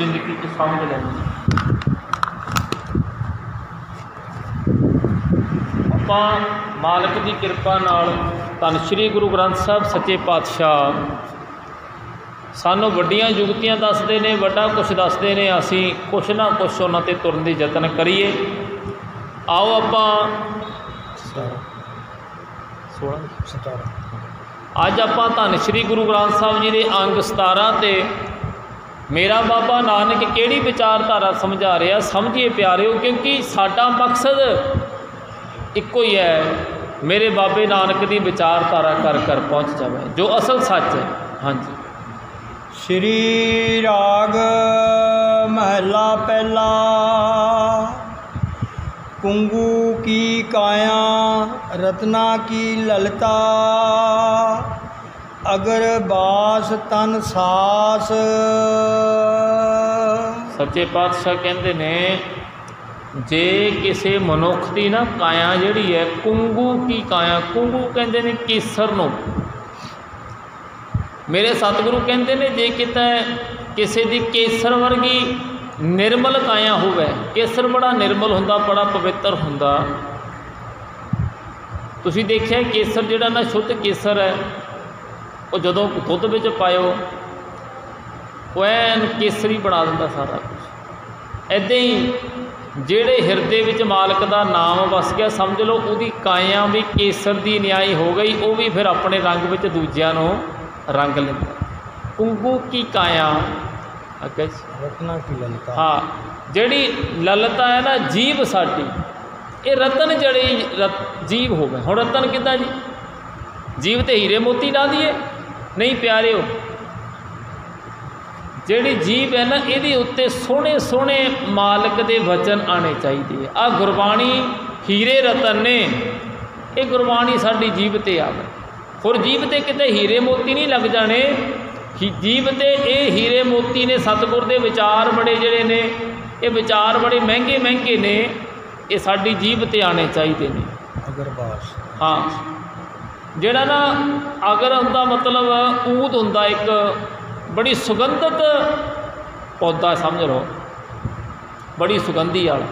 जिंदगी च समझ लेंगे। आपां मालिक की किरपा नाल धन श्री गुरु ग्रंथ साहब सच्चे पातशाह सानू वड्डियां जुगतियां दसदे ने, वड्डा कुछ दसदे ने, असीं कुछ ना कुछ उन्हां ते तुरन दी यतन करिए। आओ आपां अज आपां धन श्री गुरु ग्रंथ साहब जी दे अंग 17 ते मेरा बाबा नानक किहड़ी विचारधारा समझा रहा समझिए प्यारिओ, क्योंकि साडा मकसद इक्को ही है, मेरे बाबे नानक की विचारधारा कर कर पहुँच जाए जो असल सच है। हाँ जी। श्री राग महला पहला। कुंगू की काया रत्ना की ललता, अगर बास तन सास। सच्चे पातशाह कहते ने जे किसी मनुख की ना काया जिहड़ी है कुंगू की काया, कुंगू कहते ने केसर नूं। मेरे सतगुरु कहते ने जे किते किसी की केसर वर्गी निर्मल काया होवे, केसर बड़ा निर्मल हुंदा, बड़ा पवित्र हुंदा। तुसीं देखिआ केसर जिहड़ा ना शुद्ध केसर है वो जदों दुध विच पाओ वो ऐन केसरी बना दिंदा सारा कुछ। ऐदां ही जिहड़े हिरदे विच मालक दा नाम वस गया समझ लो उहदी काया भी केसर दी न्याई हो गई, वो भी फिर अपने रंग विच दूजिआं नूं रंग लैंदा। कुंगू की काया अगे रत्ना की ललता। हाँ, जिहड़ी ललता है ना जीव साडी, ये रतन जड़ी जीव हो गए। हुण रतन किद्दां जी, जीव ते हीरे मोती ला दिए नहीं प्यारे हो। जिहड़ी जीव है ना इहदे उत्ते सोहणे सोहणे मालक दे वचन आने चाहिए। आ गुरबाणी हीरे रतन ने, ये गुरबाणी साडी जीव ते आवे। होर जीव ते किते हीरे मोती नहीं लग जाने, जीव ते ये हीरे मोती ने। सतगुर दे विचार बड़े जिहड़े ने, ये विचार बड़े महंगे महंगे ने, ये साडी जीव ते आने चाहिए ने। अगरबास हाँ, जिहड़ा ना अगर उनका मतलब ऊद हुंदा एक बड़ी सुगंधित पौधा समझ लो, बड़ी सुगंधी वाला।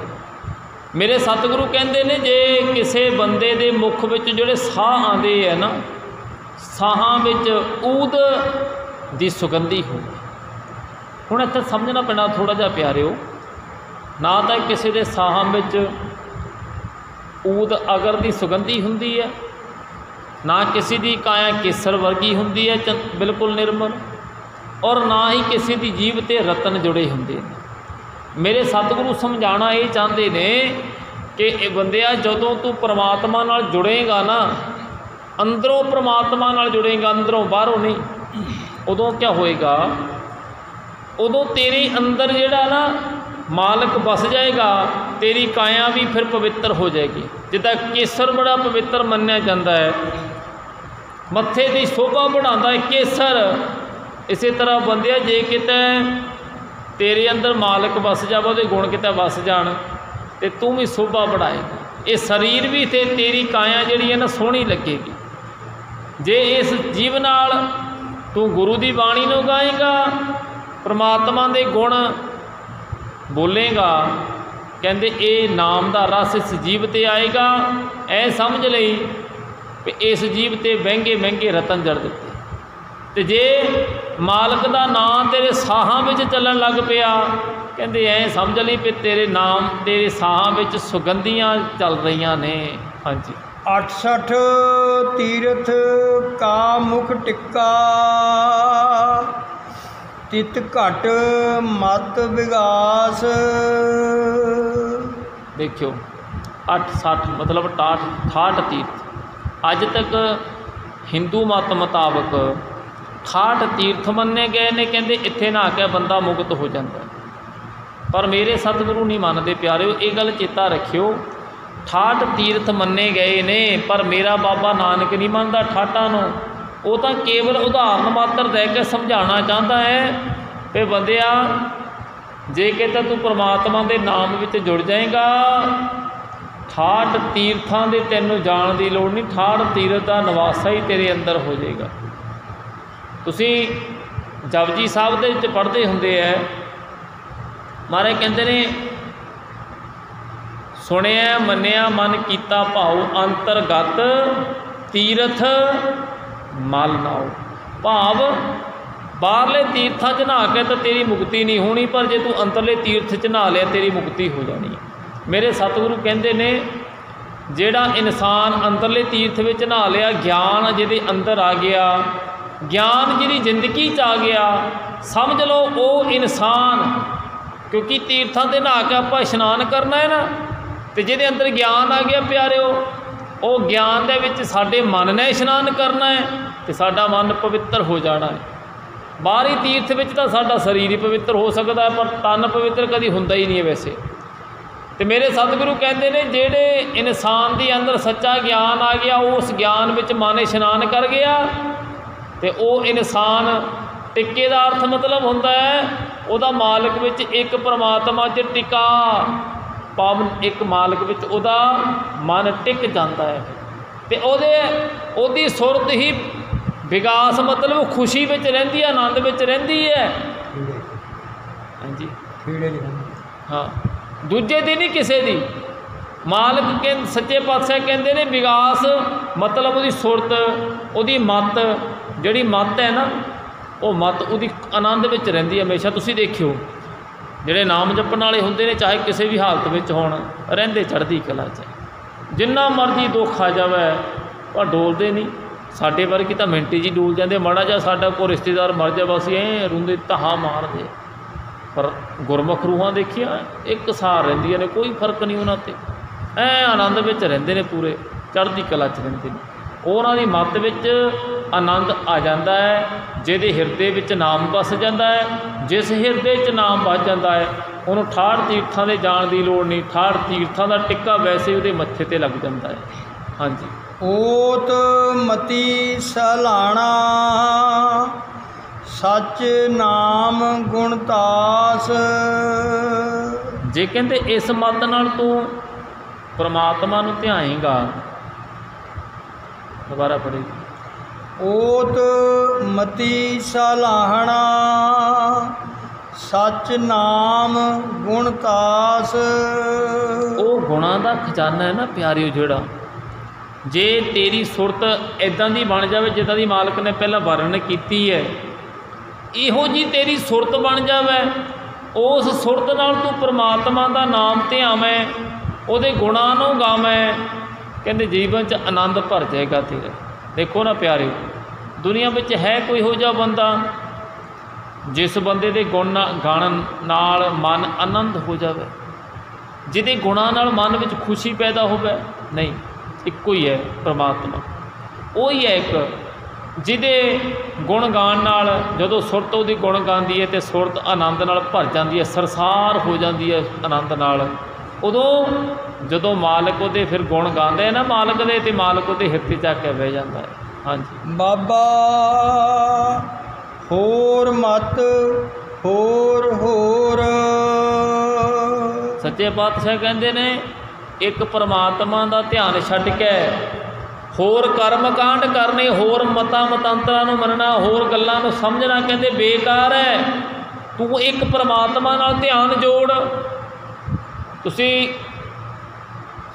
मेरे सतगुरु कहते ने जे किसी बंदे दे मुख विच जिहड़े साह आंदे है ना, साहां विच ऊद दी सुगंधी हो। हुण इत्थे समझना पैना थोड़ा जिहा प्यारिओ, ना तो किसी दे साहां विच ऊद अगर दी सुगंधी हुंदी है, ना किसी दी काया केसर वर्गी हुंदी है बिल्कुल निर्मल, और ना ही किसी दी जीव ते रतन जुड़े हुंदे ने। मेरे सतगुरु समझाना ये चाहते ने कि बंदिया जदों तू परमात्मा नाल जुड़ेगा ना, अंदरों परमात्मा नाल जुड़ेगा, अंदरों बाहरों नहीं, उदों क्या होएगा, उदों तेरे अंदर जिहड़ा ना मालक बस जाएगा, तेरी काया भी फिर पवित्र हो जाएगी। जिद्दां केसर बड़ा पवित्र मन्निया जाता है, मत्थे की शोभा बढ़ाता है केसर, इसी तरह बंदिया जे किते तेरे अंदर मालक बस जावे, उहदे गुण किते बस जाण ते तू भी शोभा बढ़ाएगा। ये शरीर भी ते तेरी काया जिहड़ी है ना सोहनी लगेगी। जे इस जीव नाल तू गुरु की बाणी नूं गाएगा, परमात्मा दे गुण बोलेगा, कहते ये नाम का रस इस जीव ते आएगा। ऐ समझ लई कि इस जीव ते महंगे महंगे रतन जड़ दिते। तो जे मालक का नाम तेरे साहां विच चलन लग पिया, कहते ऐ समझ लई कि तेरे नाम तेरे साहां विच सुगंधियां चल रही ने। हाँ जी। 68 तीर्थ का मुख टिक्का, तित घट मत विगास। देखियो 68 मतलब 68 तीर्थ। अज तक हिंदू मत मुताबक 68 तीर्थ मन्ने गए ने, कहते इत्थे नहा के बंदा मुक्त हो जाता है। पर मेरे सतगुरु नहीं मानते प्यारिओ, ये गल चेता रखियो। 68 तीर्थ मन्ने गए ने, पर मेरा बाबा नानक नहीं मानता 68 नूं। वो तो केवल उदाहरण मात्र दे के समझाना चाहता है कि बंदिया जे किते तू परमात्मा के नाम विच जुड़ जाएगा, 68 तीर्थां दे तैनूं जाण दी लोड़ नहीं, 68 तीर्थ का निवासा ही तेरे अंदर हो जाएगा। तुसीं जपजी साहब दे विच पढ़दे हुंदे है महाराज कहते ने सुनिया मन्निया मन कीता भाव अंतरगत तीरथ मल नाओ। भाव बाहरले तीर्थां च नहा के तो तेरी मुक्ति नहीं होनी, पर जे तू अंदरले तीर्थ च नहा लिया तेरी मुक्ति हो जानी है। मेरे सतगुरु कहते ने जेड़ा इंसान अंदरले तीर्थ विच नहा लिया, ज्ञान जिहदे अंदर आ गया, ज्ञान जिहदी जिंदगी च आ गया, समझ लो वो इंसान, क्योंकि तीर्थां ते नहा के आपां इशनान करना है ना, तो जिहदे अंदर ज्ञान आ गया प्यारिओ, वो ज्ञान दे विच साडे मन ने इशनान करना है तो साडा मन पवित्र हो जाना है। बाहरी तीर्थ विच तां साडा शरीर ही पवित्र हो सकता है, पर तन पवित्र कभी हुंदा ही नहीं है वैसे। तो मेरे सतगुरु कहते हैं जेड़े इंसान के अंदर सच्चा ज्ञान आ गया, उस ज्ञान विच मन इशनान कर गया, तो वो इंसान टिक्के का अर्थ मतलब होंदा है उहदा मालक विच एक परमात्मा च टिका, पावन एक मालक विच उहदा मन टिक जाता है। तो ओहदी सुरत ही विकास मतलब खुशी विच रहिंदी है, आनंद विच रहिंदी है। हाँ जी, हाँ, दूजे दी नहीं किसी दी। मालक के सच्चे पातशाह कहते हैं विकास मतलब उहदी सुरत, उहदी मत, जिहड़ी मत है ना, वो मत उहदी आनंद विच रहिंदी हमेशा। तुसीं देखियो जिहड़े नाम जपण वाले हुंदे ने, चाहे किसी भी हालत विच होण, रहिंदे चढ़दी कला च। जिन्ना मर्जी दुख आ जावे पर डोलदे नहीं। साडे वर्गी तां मिंट जी डोल जांदे, माड़ा जिहा साडा कोई रिश्तेदार मर जाए बस रोंदे तहा मारदे। पर गुरमुख रूहां देखिया एक सार रहिंदियां ने, कोई फर्क नहीं उन्हां ते, आनंद विच रहिंदे ने, पूरे चढ़दी कला च रहिंदे ने। उन्हां दी मत विच आनंद आ जाता है, जिहदे हिरदे विच नाम बस जाता है। जिस हिरदे च नाम बस जाता है उन्होंने ठाड़ तीर्थां दे जाण दी लोड़ नहीं, ठाड़ तीर्थां दा टिक्का वैसे उहदे मत्थे ते लग जाता है। हाँ जी, ओत मति सलाणा सच नाम गुणतास। जे कहते इस मत नाल तू परमात्मा नूं ध्याएगा, दोबारा पढ़ी। ओत मति सलाहना सच नाम गुणतास। वो गुणा का खजाना है ना प्यारिओ, जिहड़ा जे तेरी सुरत इदां दी बन जाए जिदां दी मालक ने पहला वर्णन की है, इहो जी तेरी सुरत बन जाए, उस सुरत नाल तू परमात्मा का नाम ध्यावें, उहदे गुणां नूं गावें, कहते जीवन च आनंद भर जाएगा तेरा। देखो ना प्यारे, दुनिया में है कोई हो जा बंदा जिस बंदे दे गुण गाण नाल मन आनंद हो जाए, जिहदे गुणां नाल मन विच खुशी पैदा होवे? नहीं, इक्को ही है परमात्मा। वो ही है एक जिहदे गुण गाण नाल जदों सुरत उहदी गुण गांदी है तो सुरत आनंद नाल भर जाती है, सरसार हो जाती है आनंद नाल। उदों जदों मालक उहदे फिर गुण गांदे है ना मालक दे, ते मालक उहदे हिरदे च आके बह जाता है। हाँ जी, बाबा होर मत होर होर। सच्चे पातशाह कहते ने एक परमात्मा का ध्यान छड्ड के होर कर्म कांड करने, होर मतां मतांतरां नूं मनना, होर गल्लां नूं समझना कहते बेकार है। तू एक परमात्मा नाल ध्यान जोड़। तुसी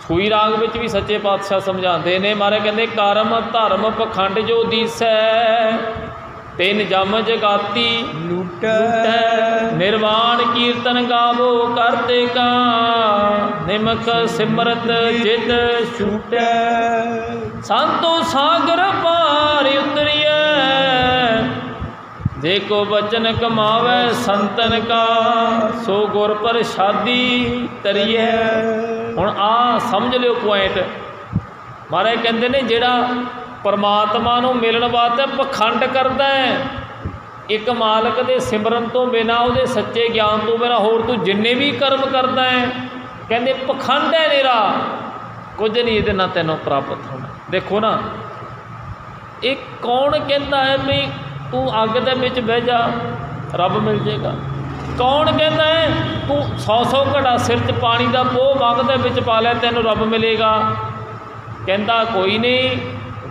सूई राग विच भी सच्चे पातशाह समझाते हैं, महाराज कहते कर्म धर्म पखंड जो दिसै, तिन जम जगाती लूटै, निर्वाण कीर्तन गावो करते का, निमक सिमरत जित छूटै, संतो सागर पार उतरिए, देखो बचन कमावे संतन का, सो गुर प्रसादी तरिए। हुण आ समझ लियो पॉइंट। महाराज कहते ने जिहड़ा परमात्मा नूं मिलण वास्ते पखंड करदा है, एक मालक दे सिमरन तो बिना, उहदे सच्चे ज्ञान तो बिना होर तू जिन्ने भी कर्म करदा है कहते पखंड है निरा, कुछ नहीं इहदे नाल तैनूं प्राप्त होना। देखो ना, एक कौन कहता है भी तू अग दे विच बह जा रब मिल जाएगा? कौन कहता है तू 100 घड़ा सिर च पानी का पोह अग दे विच पा लै तैनूं रब मिलेगा? कहता कोई नहीं,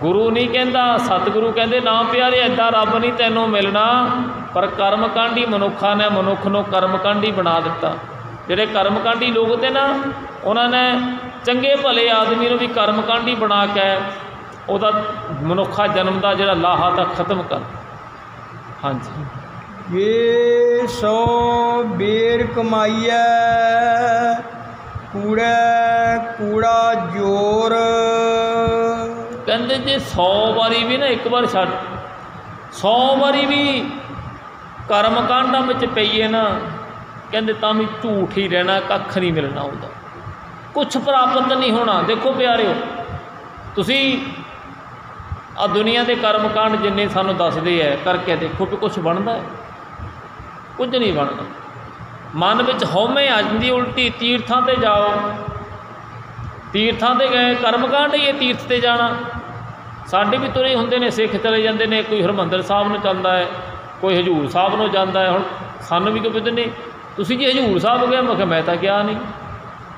गुरु नहीं कहता, सतगुरु कहते ना प्यारे इदा रब नहीं तैनूं मिलना, पर कर्मकांडी मनुखा ने मनुख नूं कर्मकांडी बना दिता। ਜਿਹੜੇ ਕਰਮਕਾਂਡੀ ਲੋਕ ਤੇ ਨਾ ਉਹਨਾਂ ਨੇ ਚੰਗੇ ਭਲੇ ਆਦਮੀ ਨੂੰ ਵੀ ਕਰਮਕਾਂਡੀ ਬਣਾ ਕੇ ਉਹਦਾ ਮਨੁੱਖਾ ਜਨਮ ਦਾ ਜਿਹੜਾ ਲਾਹਾ ਤਾਂ ਖਤਮ ਕਰ। ਹਾਂਜੀ, ये सौ बेर कमाइए कूड़े कूड़ा जोर। ਕਹਿੰਦੇ ਜੇ 100 ਵਾਰੀ ਵੀ ਨਾ, ਇੱਕ ਵਾਰ ਛੱਡ 100 ਵਾਰੀ ਵੀ ਕਰਮਕਾਂਡਾਂ ਵਿੱਚ ਪਈਏ ਨਾ, ਕਹਿੰਦੇ ਤਾਂ ਵੀ ਝੂਠ ਹੀ ਰਹਿਣਾ, ਕੱਖ ਨਹੀਂ ਮਿਲਣਾ ਉਹਦਾ, ਕੁਛ ਪ੍ਰਾਪਤ ਨਹੀਂ ਹੋਣਾ। ਦੇਖੋ ਪਿਆਰਿਓ, ਤੁਸੀਂ ਆ ਦੁਨੀਆ ਦੇ ਕਰਮਕਾਂਡ ਜਿੰਨੇ ਸਾਨੂੰ ਦੱਸਦੇ ਹੈ ਕਰਕੇ ਦੇਖੋ ਵੀ ਕੁਛ ਬਣਦਾ ਹੈ? ਕੁਝ ਨਹੀਂ ਬਣਦਾ। ਮਨ ਵਿੱਚ ਹਉਮੈ ਆ ਜਾਂਦੀ ਉਲਟੀ। ਤੀਰਥਾਂ 'ਤੇ ਜਾਓ, ਤੀਰਥਾਂ 'ਤੇ ਗਏ, ਕਰਮਕਾਂਡ ਹੀ ਹੈ ਤੀਰਥ 'ਤੇ ਜਾਣਾ। ਸਾਡੇ ਵੀ ਤੁਰੇ ਹੁੰਦੇ ਨੇ, ਸਿੱਖ ਚਲੇ ਜਾਂਦੇ ਨੇ, ਕੋਈ ਹਰਿਮੰਦਰ ਸਾਹਿਬ ਨੂੰ ਜਾਂਦਾ ਹੈ, ਕੋਈ ਹਜ਼ੂਰ ਸਾਹਿਬ ਨੂੰ ਜਾਂਦਾ ਹੈ। ਹੁਣ ਸਾਨੂੰ ਵੀ ਕੋਈ ਪੁੱਛਦੇ ਨੇ ਤੁਸੀਂ ਜੀ ਹਜ਼ੂਰ ਸਾਹਿਬ ਗਏ? ਮੈਂ ਕਿਹਾ ਮੈਂ ਤਾਂ ਗਿਆ ਨਹੀਂ।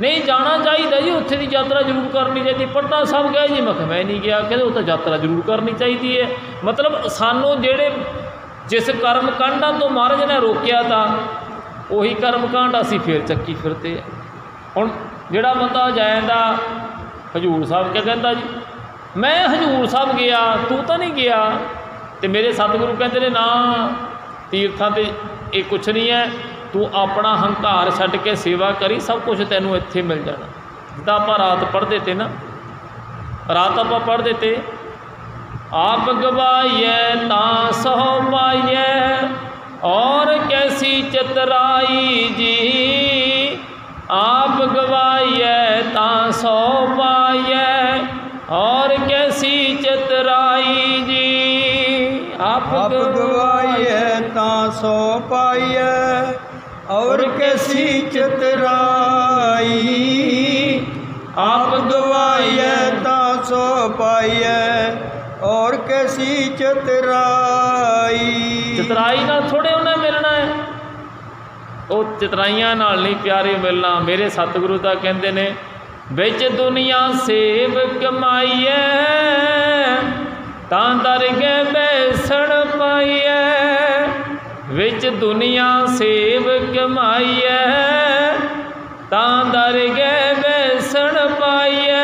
ਨਹੀਂ ਜਾਣਾ ਚਾਹੀਦਾ ਜੀ, ਉੱਥੇ ਦੀ ਯਾਤਰਾ ਜ਼ਰੂਰ ਕਰਨੀ ਚਾਹੀਦੀ। ਪਟਨਾ ਸਾਹਿਬ ਗਏ ਜੀ? ਮੈਂ ਕਿਹਾ ਮੈਂ ਨਹੀਂ ਗਿਆ। ਕਹਿੰਦੇ ਉਹ ਤਾਂ ਯਾਤਰਾ ਜ਼ਰੂਰ ਕਰਨੀ ਚਾਹੀਦੀ ਹੈ। ਮਤਲਬ ਸਾਨੂੰ ਜਿਹੜੇ ਜਿਸ ਕਰਮਕਾਂਡਾਂ ਤੋਂ ਮਹਾਰਾਜ ਨੇ ਰੋਕਿਆ ਤਾਂ ਉਹੀ ਕਰਮਕਾਂਡ ਅਸੀਂ ਫੇਰ ਚੱਕੀ ਫਿਰਦੇ ਆ। ਹੁਣ ਜਿਹੜਾ ਬੰਦਾ ਜਾਂਦਾ ਹਜ਼ੂਰ ਸਾਹਿਬ ਕਿਆ ਕਹਿੰਦਾ ਜੀ ਮੈਂ ਹਜ਼ੂਰ ਸਾਹਿਬ ਗਿਆ, ਤੂੰ ਤਾਂ ਨਹੀਂ ਗਿਆ। ਤੇ ਮੇਰੇ ਸਤਿਗੁਰੂ ਕਹਿੰਦੇ ਨੇ ਨਾ, ਤੀਰਥਾਂ 'ਤੇ ਇਹ ਕੁਛ ਨਹੀਂ ਹੈ, ਤੂੰ ਆਪਣਾ ਹੰਕਾਰ ਛੱਡ ਕੇ ਸੇਵਾ ਕਰੀ, ਸਭ ਕੁਛ ਤੈਨੂੰ ਇੱਥੇ ਮਿਲ ਜਾਣਾ। ਜਿੱਦਾਂ ਆਪਾਂ ਰਾਤ ਪੜ੍ਹਦੇ ਤੇ ਨਾ, ਰਾਤ ਆਪਾਂ ਪੜ੍ਹਦੇ ਤੇ आप गवाइए तां सो पाइए और कैसी चतराई जी। आप गवाइए तां सो पाइए और कैसी चतराई जी। आप गवाइए तां सो पाइए और कैसी चतराई। आप गवाइए तां सो पाइए और कैसी चतराई। चतराई नाल थोड़े उन्हें मिलना है, वो चतराइयां नाल नहीं प्यारे मिलना। मेरे सतगुरु तां कहंदे ने विच दुनिया सेव कमाईए तां दरगह बैसण पाईए। विच दुनिया सेव कमाईए तां दरगह बैसण पाईए।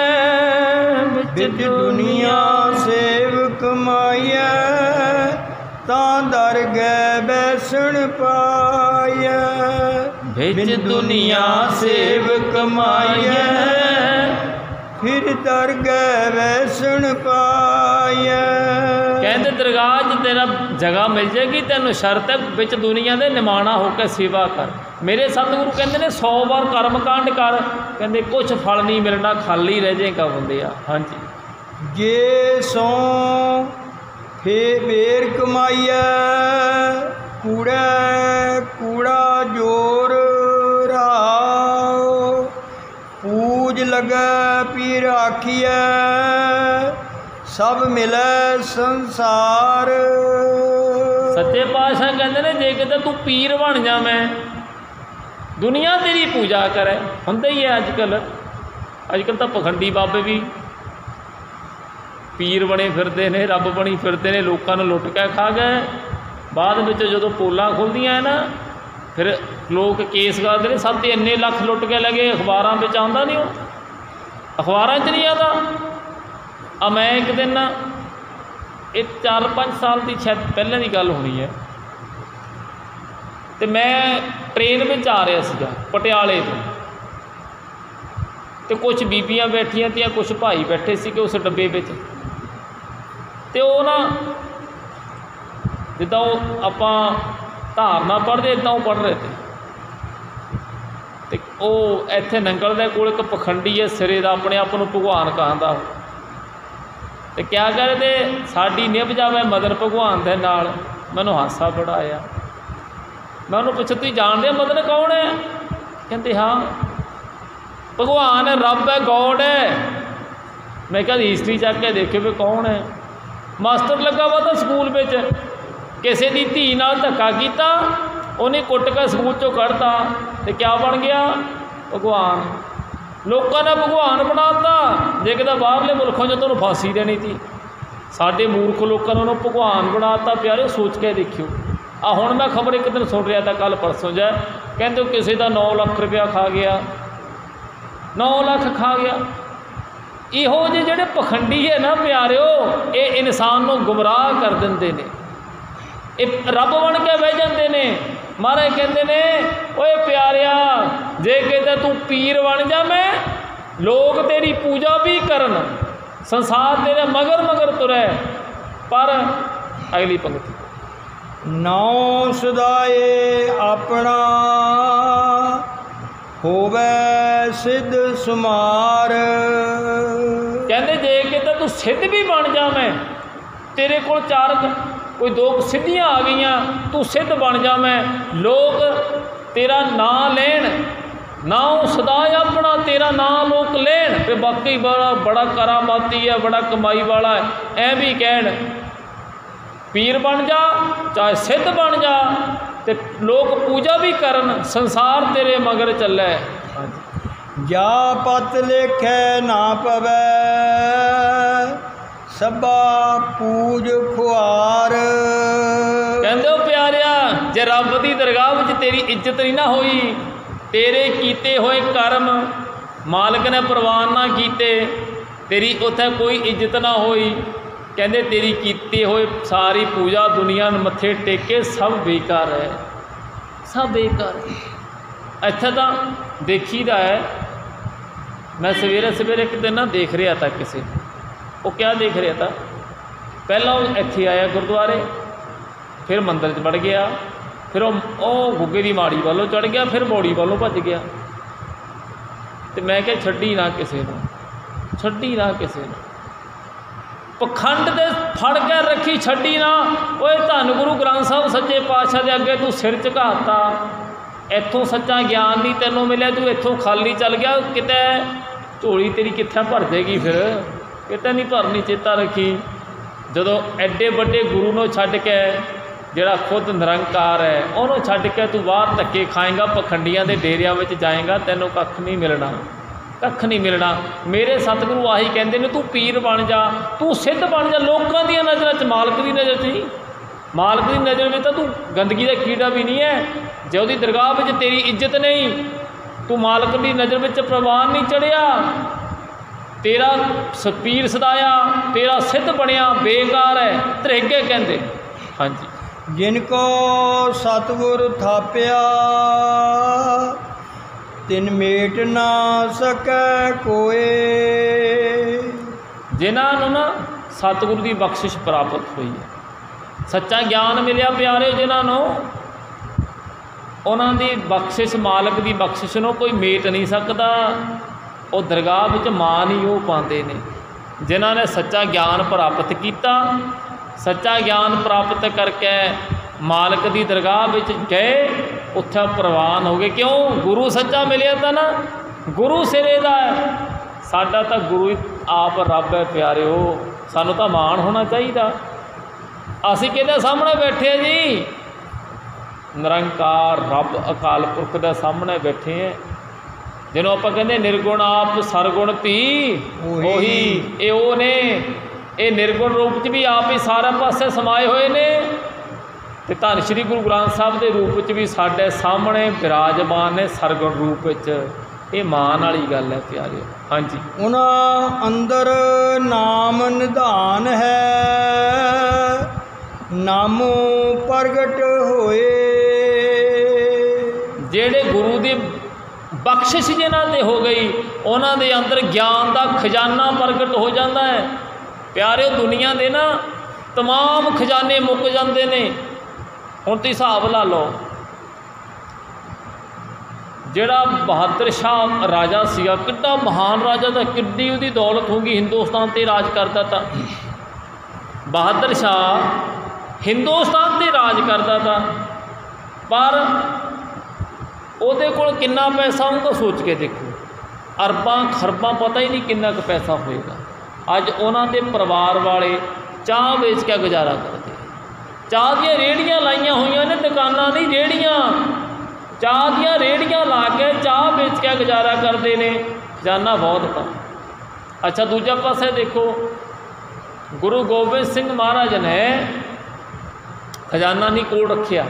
विच दुनिया सेव कमाइए तां दरगह बैसण पाइए। विच दुनिया सेव कमाइए फिर दरगह बैसण पाइए। कहते दरगाह 'च तेरा जगह मिल जाएगी, तेनों शर्त है विच दुनिया दे निमाणा होकर सेवा कर। मेरे सतगुरु कहते ने 100 बार कर्मकांड कर, कहते कुछ फल नहीं मिलना, खाली रह जाएगा बंदिया। हाँ जी, जे सो फे बेर कमाइए कूड़े कूड़ा जोर राओ। पूज लगे पीर आखिए सब मिले संसार। सच्चे पातशाह कहते ने जे किते तू पीर बन जावे, दुनिया तेरी पूजा करे। हुंदा ही है अजकल तो पखंडी बाबे भी पीर बने फिरते ने, रब बनी फिरते ने, लोगों को लुट के खा गए। बाद में जो पोलां खुलदियां है ना, फिर लोग केस करते हैं सब तो इन्ने लख लुट के लगे। अखबारों में आता नहीं, वो अखबारों च नहीं आता। मैं एक दिन ना, ये 4-5 साल की शायद पहले की गल होनी है, तो मैं ट्रेन में आ रहा सीगा पटियाले तो कुछ बीबियां बैठियां थी, कुछ भाई बैठे सी उस डब्बे में। तो वो ना जिदा आपां धारना पढ़ते इदा वो पढ़ रहे थे। तो वो इत्थे नंगल दे कोल एक पखंडी है सिरे का, अपने आप को भगवान कहता। तो क्या कह रहे थे, साड़ी निभ जावे मदन भगवान के नाल। मैनू हासा बड़ा आया। मैं उन्होंने पूछा तुम जानते मदन कौन है? कहते हाँ भगवान है, रब है, गॉड है। मैं क्या हिस्टरी चक के देखे भी कौन है। मास्टर लगा हुआ था स्कूल में, किसी की धी नाल धक्का किया, उन्हें कुट के स्कूल चो कढ़ता, तो क्या बन गया भगवान। लोगों ने भगवान बनाता। जे कि बाहरले मुल्कों जो तुहानूं फांसी देनी थी, साडे मूर्ख लोगों ने उन्होंने भगवान बनाता। प्यारे सोच के देखियो, आ हुण मैं खबर एक दिन सुन रहा था कल परसों जा, कहते किसी का 9 लाख रुपया खा गया, 9 लाख खा गया। इहो ਜਿਹੇ ਜਿਹੜੇ पखंडी है ना प्यारिओ, ये इंसान को गुमराह कर देंगे ने, ये रब बन के बह जाते ने। महाराज कहते ने ओए प्यारिया जे कहते तू पीर बन जा, मैं लोग तेरी पूजा भी करन, संसार तेरे मगर मगर तुरै। पर अगली पंक्ति, नौ सदाए अपना होवे सिद्ध सुमार। कहते जे कि तू सिद्ध भी बन जा, मैं तेरे को 4 कोई 2 सिद्धियां आ गई, तू सिद्ध बन जा, मैं लोग तेरा नाम लेन, नाम सदा अपना तेरा नाम लोग लेन, तो बाकी बड़ा करामाती है, बड़ा कमाई वाला है, ऐ भी कहन पीर बन जा चाहे सिद्ध बन जा, तो लोग पूजा भी करन, संसार तेरे मगर चले। जा पत लेखे ना पवै सबा पूज खुआर। कहंदे हो प्यारिया जे रब की दरगाह में तेरी इज्जत नहीं ना होई, तेरे कीते होए कर्म मालिक ने प्रवान ना कीते, तेरी उत्थे कोई इज्जत ना होई, कहंदे तेरी कीते होए सारी पूजा दुनिया मत्थे टेके सब बेकार है, सब बेकार है। इत्थे तो देखीदा है, मैं सवेरे सवेरे एक दिन ना देख रहा था किसी, वो क्या देख रहा था, पहला वो इत्थे आया गुरुद्वारे, फिर मंदिर च बढ़ गया, फिर वो गुग्गे की माड़ी वालों चढ़ गया, फिर बौड़ी वालों भज गया। तो मैं क्या छड्डी ना किसी को, छड्डी ना किसी को, पखंड दे फड़ के रखी छड्डी ना। ओए धन गुरु ग्रंथ साहब सच्चे पातशाह के अगे तू सिर झुकाता, इत्थों सच्चा ज्ञान नहीं तेनों मिले, तू इत्थों खाली चल गया, किते झोली तेरी कित्थे भर जाएगी, फिर किते नहीं भरनी। चेता रखी जदों एडे वड्डे गुरु नूं छड्ड के जिहड़ा खुद निरंकार है उन्होंने छड्ड के तू बाहर धक्के खाएगा, पखंडियां दे डेरियां विच जाएगा, तैनूं कख नहीं मिलना, कख नहीं मिलना। मेरे सतगुरु आही कहते हैं तू पीर बन जा, तू सिद्ध बन जा, लोगों दी नज़र च मालक की नज़र च, मालक की नज़र में तो तू गंदगी का कीड़ा भी नहीं है। जो दी दरगाह में तेरी इज्जत नहीं, तू मालक की नज़र में प्रवान नहीं चढ़िया, तेरा पीर सदाया, तेरा सिद्ध बनया बेकार है, त्रेगे कहते। हाँ जी, जिनको सतगुर थाप्या तिन मेट ना सकै कोए। जिन्होंने ना सतगुरु की बख्शिश प्राप्त हुई है, सच्चा ज्ञान मिलिया प्यारे, जिन्होंने उन्होंने बख्शिश मालक की बख्शिश नूं कोई मेट नहीं सकता, वो दरगाह विच मान ही वो पाते ने। जिन्होंने सच्चा ज्ञान प्राप्त किया, सच्चा ज्ञान प्राप्त करके मालक की दरगाह विच गए, उत्थे प्रवान हो गए। क्यों? गुरु सच्चा मिलिया था ना, गुरु सिरे दा है। साडा तो गुरु आप रब है प्यारे, हो सानू तो मान होना चाहिए। असी किहदे सामने बैठे जी? निरंकार रब अकाल पुरख के सामने बैठे हैं, जिन्हों आप कहते निर्गुण आप सरगुण भी वही, ये वो ने, ये निर्गुण रूप च भी आप ही सारे पासे समाये हुए ने, तो धन श्री गुरु ग्रंथ साहब के रूप च भी साढ़े सामने विराजमान ने सरगुण रूप च। ये मान वाली गल है प्यारे। हाँ जी, उन्हां अंदर नाम निधान है, नामों प्रगट होए। जेड़े गुरु की बख्शिश जिन्हां ते हो गई, उन्हां दे अंदर ज्ञान का खजाना प्रगट हो जाता है प्यारे। दुनिया के ना तमाम खजाने मुक जाते हैं। हुण तुसीं हिसाब ला लो, जिहड़ा बहादुर शाह राजा सीगा, कितना महान राजा था, किड्डी उहदी दौलत होगी, हिंदुस्तान ते राज करता था। बहादुर शाह हिंदुस्तान ते राज करता था, पर ਉਹਦੇ ਕੋਲ कितना पैसा होगा सोच के देखो, अरबां खरबां पता ही नहीं कितना क पैसा होएगा। अज उन्होंने परिवार वाले चाह बेच के गुजारा करते, चाह दी रेहड़ियाँ लाइया हुई ने, दुकाना नहीं रेहड़ियाँ, चाह दी रेहड़ियाँ ला के चाह बेच के गुजारा करते हैं, जाना बहुत था। अच्छा दूजा पासे देखो, गुरु गोबिंद सिंह महाराज ने खजाना नहीं कोल रखिया,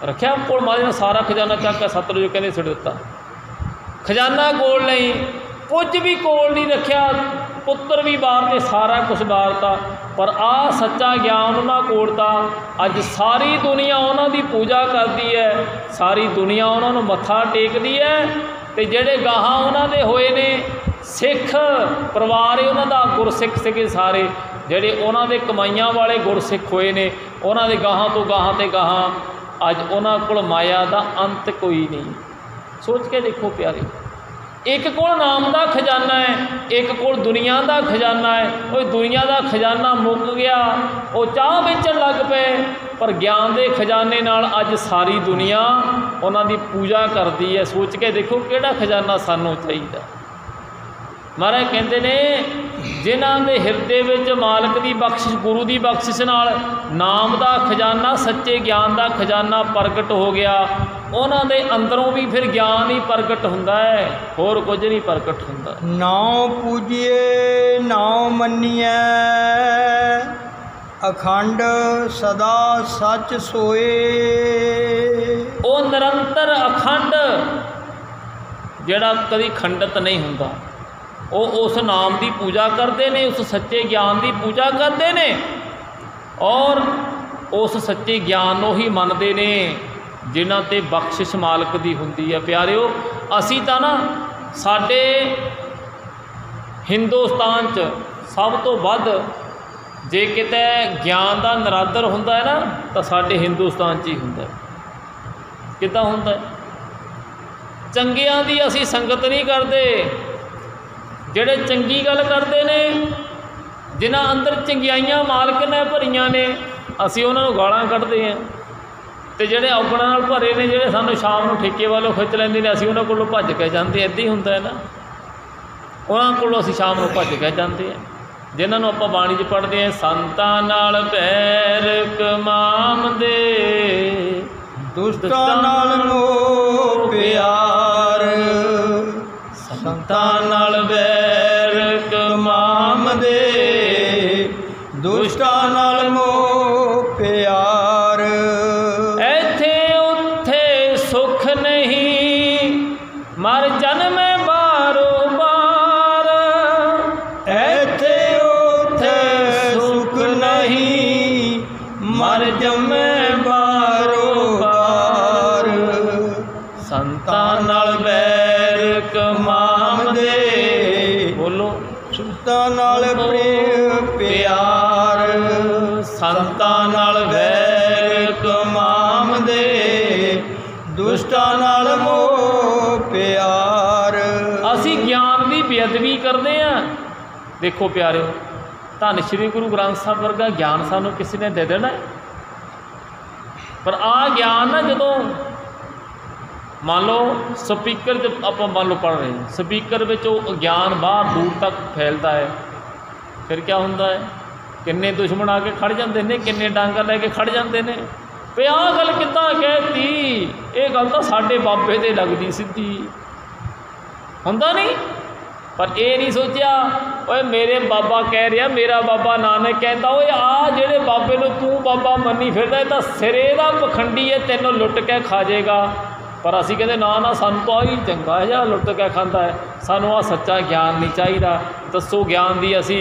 रखिया कोल मारे ने सारा खजाना चक के सतलुज कहने सुट दिता। खजाना कोल नहीं, कुछ भी कोल नहीं रखिया, पुत्र भी बारते, सारा कुछ बारता, पर आ सच्चा ज्ञान उन्होंने कोलता। अज सारी दुनिया उन्होंने पूजा करती है, सारी दुनिया उन्होंने मत्था टेकती है। तो जेडे गाहां उन्होंने होए ने सिख परिवार उन्होंने गुरसिख से सारे जेडे उन्होंने कमाइयां वाले गुरसिख होए ने, उन्होंने गाहां तो गाहां ते गाहां अज उन्होंने कोल माया का अंत कोई नहीं। सोच के देखो प्यारे, एक कोल नाम का खजाना है, एक कोल दुनिया का खजाना है। वो दुनिया का खजाना मुक गया, वो चाह बेचन लग पे, पर ज्ञान के खजाने नाल अज सारी दुनिया उन्होंने पूजा करती है। सोच के देखो किहड़ा खजाना सानू चाहिए। महाराज कहते ने जिन्हां दे हिरदे विच मालक की बख्शिश, गुरु की बख्शिश नाल नाम का खजाना, सच्चे ज्ञान का खजाना प्रगट हो गया, उन्हां दे अंदरों भी फिर ज्ञान ही प्रगट हुंदा है, होर कुछ नहीं प्रगट हुंदा। नाउ पूजिए नाउ मन्निए, अखंड सदा सच सोए। वो निरंतर अखंड जिहड़ा कभी खंडित नहीं हुंदा, वो उस नाम की पूजा करते हैं, उस सच्चे ज्ञान की पूजा करते हैं और उस सच्चे ज्ञान को ही मनते हैं जिन्हां ते बख्शिश मालक की हुंदी है। प्यारिओ असी तां ना साडे हिंदुस्तान च सब तो वध जे किते ज्ञान का नरादर हुंदा है ना, तो साडे हिंदुस्तान च ही हुंदा है। किदां हुंदा है? चंगियां दी असी संगत नहीं करते, ਜਿਹੜੇ चंगी गल करते ने, जिन्हां अंदर चंगियाइयां मालक ने भरियां ने, असी उन्होंने गालां कढ़ते हैं। तो ਜਿਹੜੇ ਔਗਣਾਂ ਨਾਲ ਭਰੇ ने, ਜਿਹੜੇ ਸਾਨੂੰ शाम ਨੂੰ ਠੇਕੇ वालों खिच ਲੈਂਦੇ ਨੇ, ਅਸੀਂ ਉਹਨਾਂ ਕੋਲੋਂ ਭੱਜ ਕੇ ਜਾਂਦੇ। ਇੱਦਾਂ ਹੀ ਹੁੰਦਾ ਹੈ ਨਾ, ਉਹਨਾਂ ਕੋਲੋਂ ਅਸੀਂ शाम ਨੂੰ ਭੱਜ ਕੇ ਜਾਂਦੇ ਹਾਂ। ਜਿਨ੍ਹਾਂ ਨੂੰ ਆਪਾਂ ਬਾਣੀ 'ਚ ਪੜ੍ਹਦੇ ਹਾਂ, ਸੰਤਾਂ ਨਾਲ ਬੈਰ ਕਮਾਮਦੇ, ਦੁਸ਼ਟਾਂ ਨਾਲ ਮੋਹ ਪਿਆਰ, ਸੰਤਾਂ ਨਾਲ ਬੈਰ ਕਮਾਮਦੇ, ਦੁਸ਼ਟਾਂ ਨਾਲ ਮੋਹ ਪਿਆਰ। ਇੱਥੇ ਉੱਥੇ ਸੁੱਖ ਨਹੀਂ, ਮਰ ਜਨਮੇ ਬਾਰੋ ਬਾਰ। ਇੱਥੇ ਉੱਥੇ ਸੁੱਖ ਨਹੀਂ, ਮਰ ਜੰਮੇ ਬਾਰੋ ਬਾਰ। ਸੰਤਾਂ ਨਾਲ ਬੈਰ ਕਮਾਮਦੇ, ਬੋਲੋ ਸੁਰਤਾਂ ਨਾਲ ਪ੍ਰੇਮ ਪਿਆਰ, ਸੰਤਾਂ ਨਾਲ ਵੈਰ ਕਮਾਮਦੇ, ਦੁਸ਼ਟਾਂ ਨਾਲ ਮੋਹ ਪਿਆਰ। ਅਸੀਂ ਗਿਆਨ ਦੀ ਬੇਅਦਬੀ ਕਰਦੇ ਹਾਂ। ਦੇਖੋ ਪਿਆਰਿਓ, ਧੰਨ ਸ਼੍ਰੀ ਗੁਰੂ ਗ੍ਰੰਥ ਸਾਹਿਬ ਵਰਗਾ ਗਿਆਨ ਸਾਨੂੰ ਕਿਸੇ ਨੇ ਦੇ ਦੇਣਾ, ਪਰ ਆਹ ਗਿਆਨ ਨਾ ਜਦੋਂ मान लो स्पीकर च आप मान लो पढ़ रहे हैं, स्पीकर में ज्ञान बाहर दूर तक फैलता है, फिर क्या होता है? किन्ने दुश्मन आके खड़ जाते हैं, किन्ने डांगा लैके खड़ जाते हैं। पे आ गल किद्दां कहती, ये गल तो साडे बाबे ते लगदी सीधी, हुंदा नहीं। पर ये नहीं सोचा ओए मेरे बाबा कह रहा, मेरा बाबा नानक कहता, ओए आ जेड़े बाबे नूं तू बाबा मनी फिरदा, ये तां सिरे दा पखंडी है, तैनूं लुट के खा जाएगा। पर असी कहते ना ना, सानू तो ही चंगा है या लुट के खाता है, सानू आ सच्चा ज्ञान नहीं चाहिए। दसो ज्ञान की असी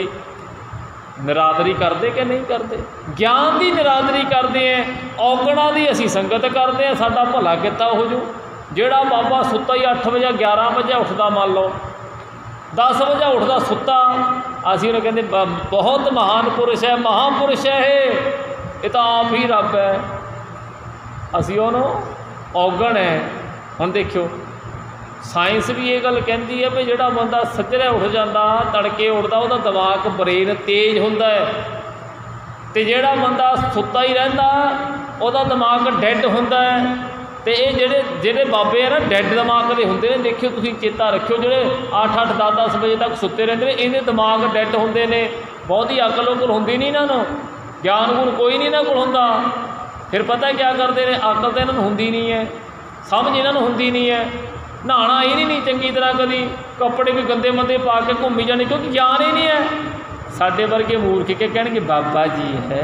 निरादरी करते कि नहीं करते? ज्ञान की निरादरी करते हैं, औगणा की असी संगत करते हैं, साडा भला किता हो जू। जोड़ा बाबा सुता ही 8 बजे 11 बजे उठता, मान लो 10 बजे उठता सुता, असी उन्हें कहते बहुत महान पुरुष है, महापुरुष है, ये तो आप ही रब है। असी उन्होंने औगण है। हुण देखियो साइंस भी ये गल कहती है भी जोड़ा बंदा सजरे उठ जाता, तड़के उठता, वह दिमाग ब्रेन तेज होंदा है, तो जोड़ा बंदा सुता ही रहिंदा वह दिमाग डैड होंदा है। तो ये जेडे जेडे बाबे है ना डैड दिमाग के होंदे ने, देखियो तुसीं चेता रखियो, जोड़े 8-8 10-10 बजे तक सुते रहंदे ने, इहदे दिमाग डैड होंदे ने, बहुती अकल उकल होंदी नहीं इन्हां नूं, ज्ञान गुण कोई नहीं इन्हां कोल हुंदा। फिर पता क्या करते हैं, अकल तो इन्होंने होंदी नहीं है, समझ इन्होंने होंदी नहीं है, नहाना ही नहीं चंगी तरह, कभी कपड़े भी गंदे मंदे पा के घूमी जाने, क्योंकि ज्ञान ही नहीं है। साडे वर्गे मूर्ख के कहणगे बाबा जी है,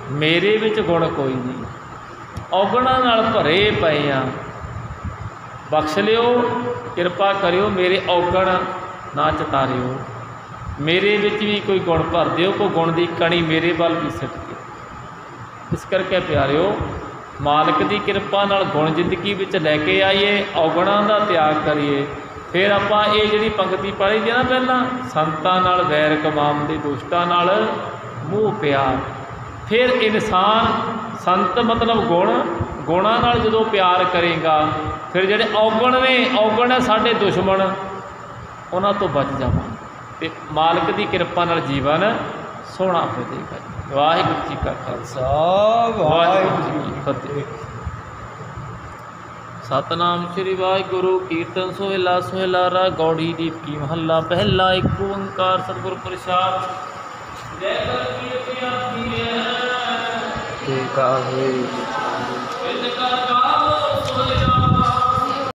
मेरे विच गुण कोई नहीं, औगणा नाल भरे पए आ, बख्श लियो, किरपा करियो, मेरे औगण ना चितारियो, मेरे विच भी कोई गुण भर दिओ, कोई गुण की कणी मेरे वाल भी सिट के। इस करके प्यारिओ, मालिक की किरपा नाल गुण जिंदगी विच लैके आइए, औगणा का त्याग करिए। फिर आपां ये जिहड़ी पंक्ति पढ़ी दी ना पहलां, संतां नाल वैर कमाउंदे, दुष्टां नाल मोह प्यार। फिर इंसान संत मतलब गुण, गुणां नाल जदों प्यार करेगा, फिर जिहड़े औगण ने, औगण है साडे दुश्मन, उन्हां तो बच जावांगे ते मालिक की किरपा नाल जीवन सोहना हो जाएगा। वाहिगुरू जी का खालसा, वाहिगुरू जी की फतेह। सतनाम श्री वाहिगुरू, कीर्तन सोहिला सोहिला रा, गौड़ी दीप की महला पहला, एक ओंकार सतगुर प्रसाद। जय कर